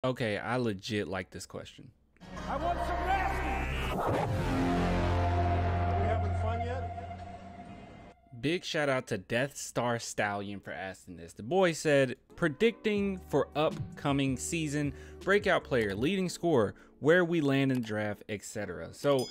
Okay, I legit like this question. I want some nasty. Are we having fun yet? Big shout out to Death Star Stallion for asking this. The boy said, predicting for upcoming season, breakout player, leading scorer, where we land in the draft, etc. So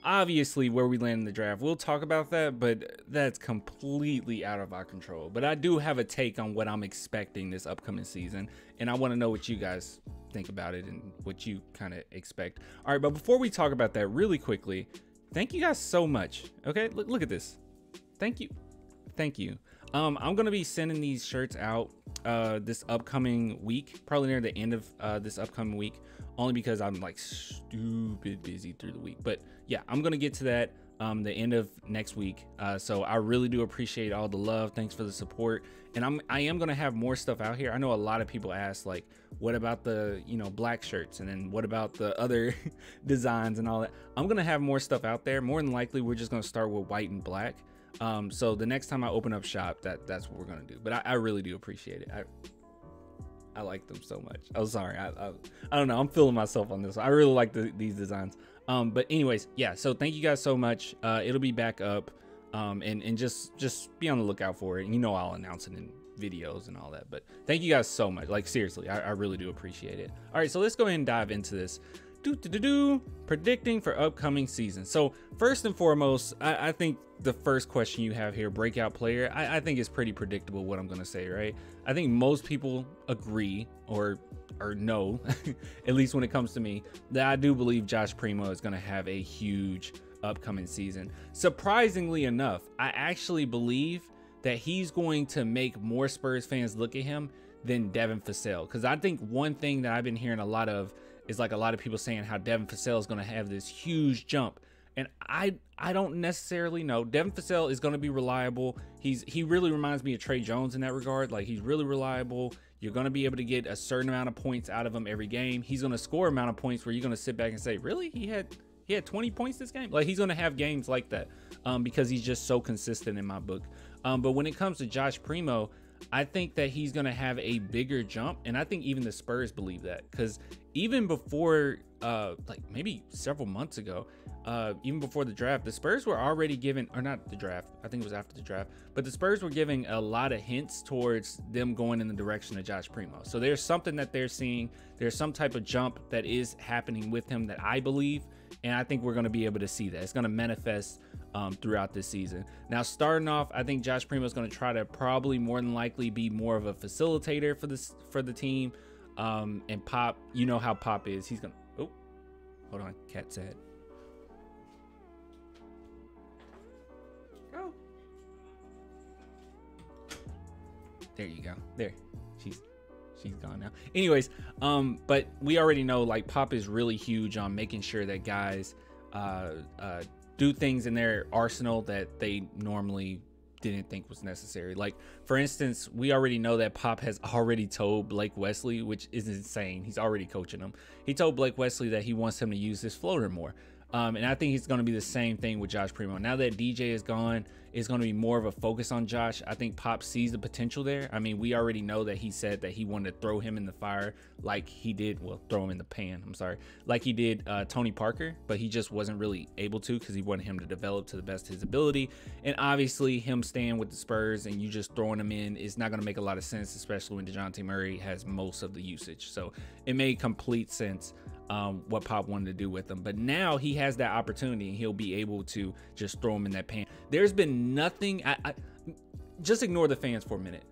obviously where we land in the draft, we'll talk about that, but that's completely out of our control. But I do have a take on what I'm expecting this upcoming season, and I want to know what you guys think about it and what you kind of expect. All right, but before we talk about that really quickly, thank you guys so much. Okay, look at this. Thank you. Thank you. I'm gonna be sending these shirts out this upcoming week, probably near the end of this upcoming week, only because I'm like stupid busy through the week. But yeah, I'm gonna get to that the end of next week. So I really do appreciate all the love. Thanks for the support. And I am gonna have more stuff out here. I know a lot of people ask, like, what about the black shirts, and then what about the other designs and all that. I'm gonna have more stuff out there. More than likely, we're just gonna start with white and black. So the next time I open up shop, that's what we're gonna do. But I really do appreciate it. I like them so much. I'm sorry. I don't know. I'm feeling myself on this. I really like these designs. But anyways, yeah. So thank you guys so much. It'll be back up. And just be on the lookout for it. And I'll announce it in videos and all that. But thank you guys so much. Like, seriously, I really do appreciate it. All right, so let's go ahead and dive into this. Predicting for upcoming season. So first and foremost, I think the first question you have here, breakout player, I think is pretty predictable what I'm gonna say, right? I think most people agree or know, at least when it comes to me, that I do believe Josh Primo is gonna have a huge upcoming season. Surprisingly enough, I actually believe that he's going to make more Spurs fans look at him than Devin Vassell, because I think one thing that I've been hearing a lot of is like a lot of people saying how Devin Vassell is going to have this huge jump, and I don't necessarily know. Devin Vassell is going to be reliable. He really reminds me of Trey Jones in that regard. Like, he's really reliable. You're going to be able to get a certain amount of points out of him every game. He's going to score amount of points where you're going to sit back and say, really, he had 20 points this game. Like, he's going to have games like that because he's just so consistent in my book. But when it comes to Josh Primo, I think that he's going to have a bigger jump, and I think even the Spurs believe that, because even before like maybe several months ago, even before the draft, the Spurs were already giving, or not the draft, I think it was after the draft, but the Spurs were giving a lot of hints towards them going in the direction of Josh Primo. So there's something that they're seeing. There's some type of jump that is happening with him that I believe, and I think we're going to be able to see that. It's going to manifest throughout this season. Now, starting off, I think Josh Primo is going to try to probably more than likely be more of a facilitator for the team. And Pop, you know how Pop is. He's gonna, oh, hold on, cat said. Go. There you go. There, she's gone now. Anyways, but we already know, like, Pop is really huge on making sure that guys do things in their arsenal that they normally didn't think was necessary. Like, for instance, we already know that Pop has already told Blake Wesley, which is insane. He's already coaching him. He told Blake Wesley that he wants him to use this floater more. And I think he's going to be the same thing with Josh Primo. Now that DJ is gone, it's going to be more of a focus on Josh. I think Pop sees the potential there. I mean, we already know that he said that he wanted to throw him in the fire like he did, well, throw him in the pan, I'm sorry, like he did Tony Parker, but he just wasn't really able to because he wanted him to develop to the best of his ability. And obviously him staying with the Spurs and you just throwing him in is not going to make a lot of sense, especially when DeJounte Murray has most of the usage. So it made complete sense what Pop wanted to do with him. But now he has that opportunity and he'll be able to just throw him in that pan. There's been nothing, I just ignore the fans for a minute.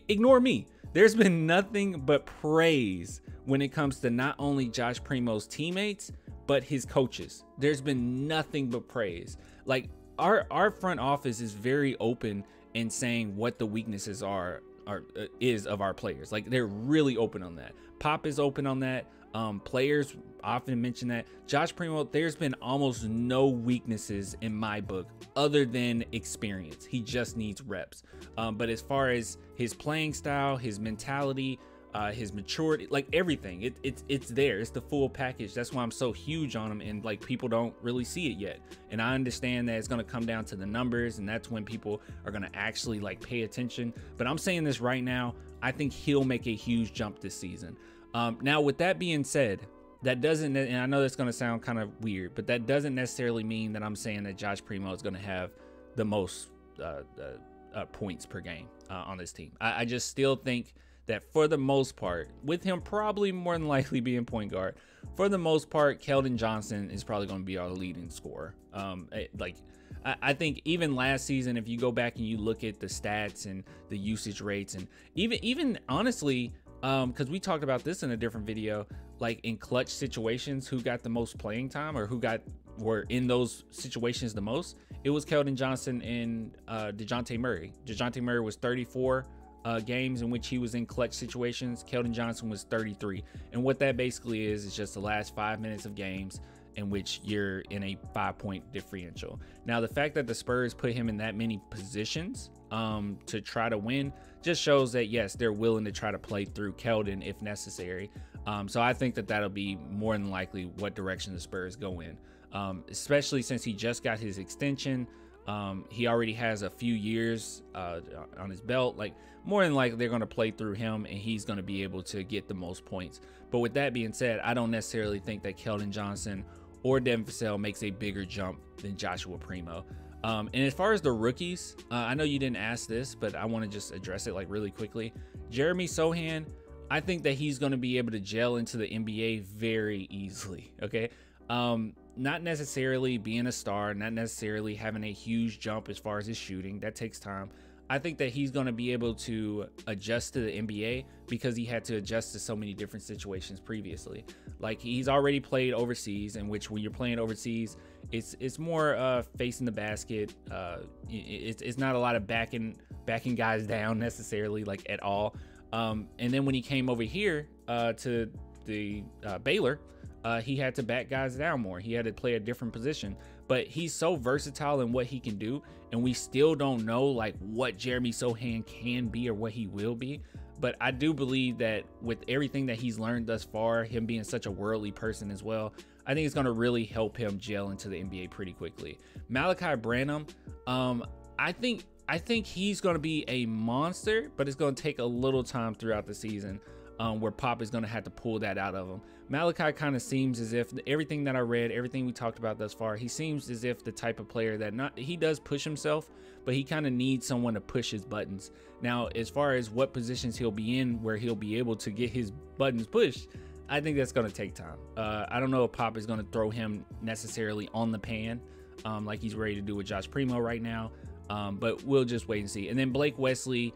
Ignore me. There's been nothing but praise when it comes to not only Josh Primo's teammates, but his coaches. There's been nothing but praise. Like, our front office is very open in saying what the weaknesses is of our players. Like, they're really open on that. Pop is open on that. Players often mention that. Josh Primo, there's been almost no weaknesses in my book other than experience. He just needs reps. But as far as his playing style, his mentality, his maturity, like everything, it's there. It's the full package. That's why I'm so huge on him, and like, people don't really see it yet. And I understand that it's going to come down to the numbers, and that's when people are going to actually like pay attention. But I'm saying this right now, I think he'll make a huge jump this season. Now, with that being said, that doesn't, and I know that's going to sound kind of weird, but that doesn't necessarily mean that I'm saying that Josh Primo is going to have the most points per game on this team. I just still think that for the most part, with him probably more than likely being point guard, for the most part, Keldon Johnson is probably going to be our leading scorer. I think even last season, if you go back and you look at the stats and the usage rates, and even honestly, because we talked about this in a different video, like in clutch situations, who got the most playing time or who were in those situations the most, it was Keldon Johnson and DeJounte Murray. DeJounte Murray was 34 games in which he was in clutch situations. Keldon Johnson was 33. And what that basically is just the last 5 minutes of games in which you're in a 5-point differential. Now, the fact that the Spurs put him in that many positions to try to win just shows that, yes, they're willing to try to play through Keldon if necessary. So I think that that'll be more than likely what direction the Spurs go in, especially since he just got his extension. He already has a few years on his belt. Like, more than likely they're going to play through him and he's going to be able to get the most points. But with that being said, I don't necessarily think that Keldon Johnson or Devin Vassell makes a bigger jump than Joshua Primo. And as far as the rookies, I know you didn't ask this, but I want to just address it like really quickly. Jeremy Sochan, I think that he's going to be able to gel into the NBA very easily. Okay. Not necessarily being a star, not necessarily having a huge jump as far as his shooting. That takes time. I think that he's going to be able to adjust to the NBA because he had to adjust to so many different situations previously. Like, he's already played overseas, in which when you're playing overseas, it's more facing the basket. It's not a lot of backing guys down necessarily, like, at all. And then when he came over here to the Baylor, he had to back guys down more. He had to play a different position, but he's so versatile in what he can do. And we still don't know like what Jeremy Sochan can be or what he will be. But I do believe that with everything that he's learned thus far, him being such a worldly person as well, I think it's going to really help him gel into the NBA pretty quickly. Malachi Branham, I think he's going to be a monster, but it's going to take a little time throughout the season. Where Pop is going to have to pull that out of him. Malachi kind of seems as if everything that I read, everything we talked about thus far, he seems as if the type of player that he does push himself, but he kind of needs someone to push his buttons. Now, as far as what positions he'll be in where he'll be able to get his buttons pushed, I think that's going to take time. I don't know if Pop is going to throw him necessarily on the pan like he's ready to do with Josh Primo right now, but we'll just wait and see. And then Blake Wesley,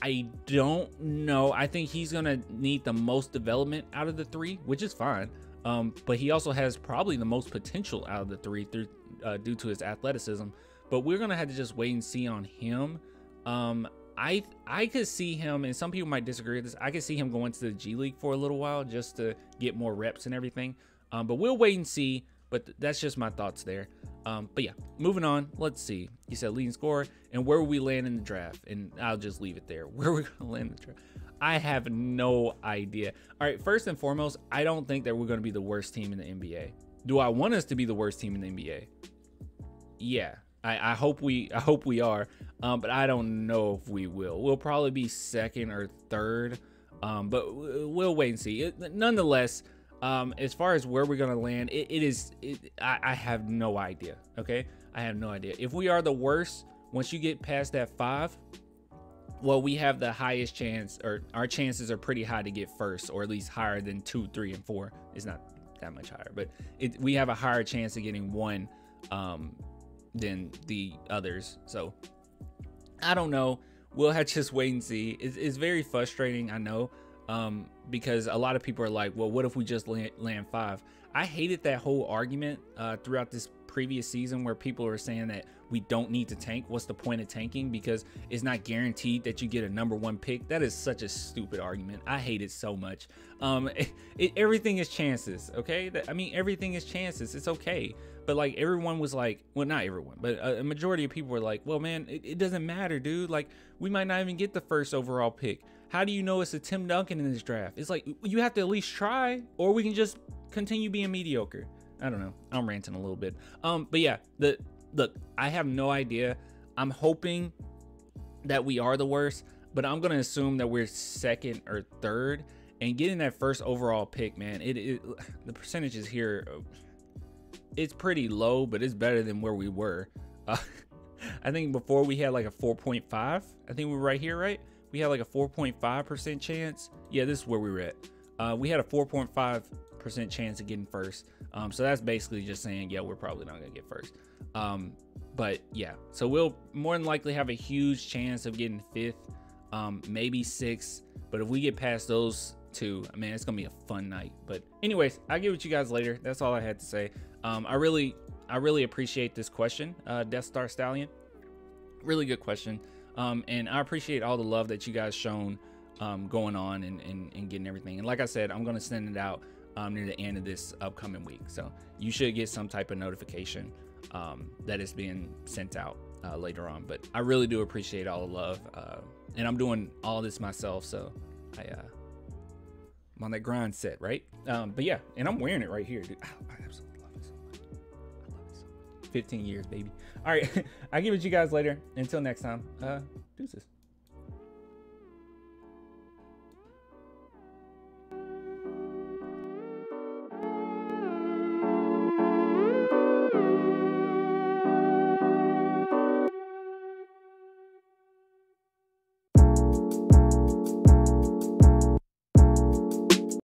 I don't know. I think he's going to need the most development out of the three, which is fine. But he also has probably the most potential out of the three due to his athleticism. But we're going to have to just wait and see on him. I could see him, and some people might disagree with this, I could see him going to the G League for a little while just to get more reps and everything. But we'll wait and see. But that's just my thoughts there. But yeah, moving on. Let's see. You said leading scorer and where will we land in the draft? And I'll just leave it there. Where we're going to land in the draft, I have no idea. All right, first and foremost, I don't think that we're going to be the worst team in the NBA. Do I want us to be the worst team in the NBA? Yeah, I hope we are. But I don't know if we will. We'll probably be second or third. But we'll wait and see. Nonetheless, as far as where we're going to land, I have no idea. Okay. I have no idea. If we are the worst, once you get past that 5, well, we have the highest chance, or our chances are pretty high to get first, or at least higher than 2, 3, and 4. It's not that much higher, but we have a higher chance of getting 1 than the others. So I don't know. We'll have to just wait and see. It's very frustrating, I know. Because a lot of people are like, well, what if we just land 5? I hated that whole argument throughout this previous season where people are saying that we don't need to tank. What's the point of tanking? Because it's not guaranteed that you get a #1 pick. That is such a stupid argument. I hate it so much. Everything is chances, okay? I mean, everything is chances. It's okay. But like everyone was like, well, not everyone, but a majority of people were like, well, man, it doesn't matter, dude. Like, we might not even get the first overall pick. How do you know it's a Tim Duncan in this draft? It's like, you have to at least try, or we can just continue being mediocre. I don't know. I'm ranting a little bit. But yeah, look, I have no idea. I'm hoping that we are the worst, but I'm going to assume that we're second or third. and getting that first overall pick, man, the percentages here, it's pretty low, but it's better than where we were. I think before we had like a 4.5. I think we were right here, right? We had like a 4.5% chance. Yeah, this is where we were at. We had a 4.5% chance of getting first. So that's basically just saying, yeah, we're probably not gonna get first. But yeah, so we'll more than likely have a huge chance of getting 5th, maybe 6th. But if we get past those two, man, it's gonna be a fun night. But anyways, I'll get with you guys later. That's all I had to say. I really appreciate this question, Death Star Stallion. Really good question. And I appreciate all the love that you guys shown going on and getting everything. And like I said, I'm gonna send it out near the end of this upcoming week. So you should get some type of notification that is being sent out later on. But I really do appreciate all the love. And I'm doing all this myself, so I'm on that grind set, right? But yeah, and I'm wearing it right here, dude. I absolutely love it so much. I love it so much. 15 years, baby. All right, I'll give it to you guys later. Until next time, deuces.